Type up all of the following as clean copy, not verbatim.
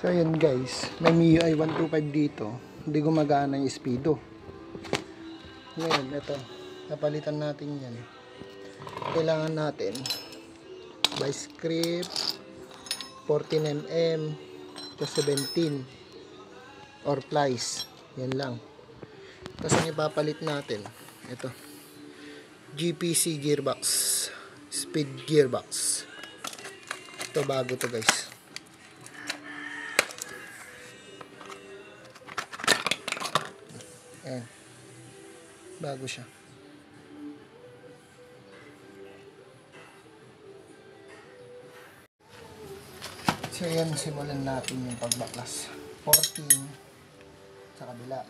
So yun guys, may MIUI 125 dito, hindi gumagana yung speedo. Ngayon, ito, napalitan natin yan. Kailangan natin vice grip 14mm to 17 or plies, yan lang. Tapos ang ipapalit natin, ito, GPC gearbox, speed gearbox. Ito bago to guys. Ayan, bago siya. So yan, simulan natin yung pagbaklas. 14 sa kabila,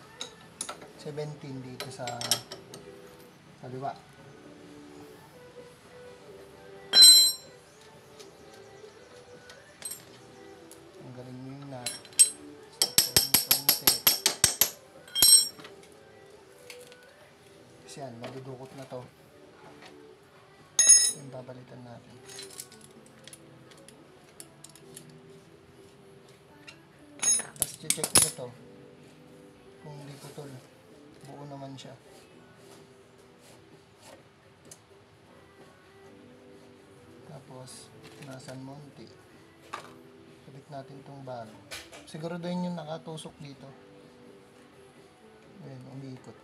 17 dito sa kaliwa. Ang galing nyo yung nut. Kasi yan, madudukot na to. Yung babalitan natin. Tapos check nyo to kung hindi putol, buo naman siya. Tapos nasan monti, sabit natin itong bar. Siguraduhin yung nakatusok dito. Ayan, umiikot.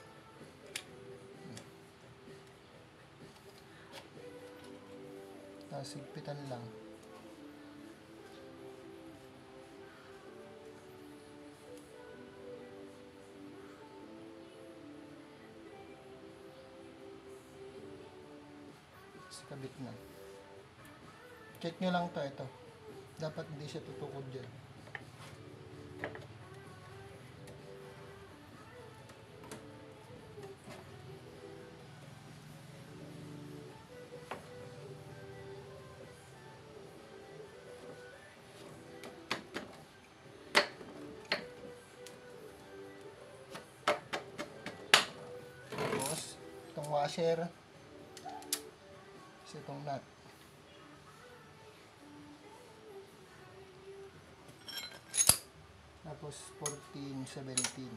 Tapos higpitan lang. Kabit na. Check nyo lang to, ito. Dapat hindi siya tutukod dyan. Tapos, itong washer. Itong nut. Tapos 14, 17.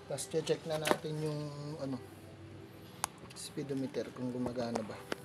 Tapos check na natin yung speedometer kung gumagana ba.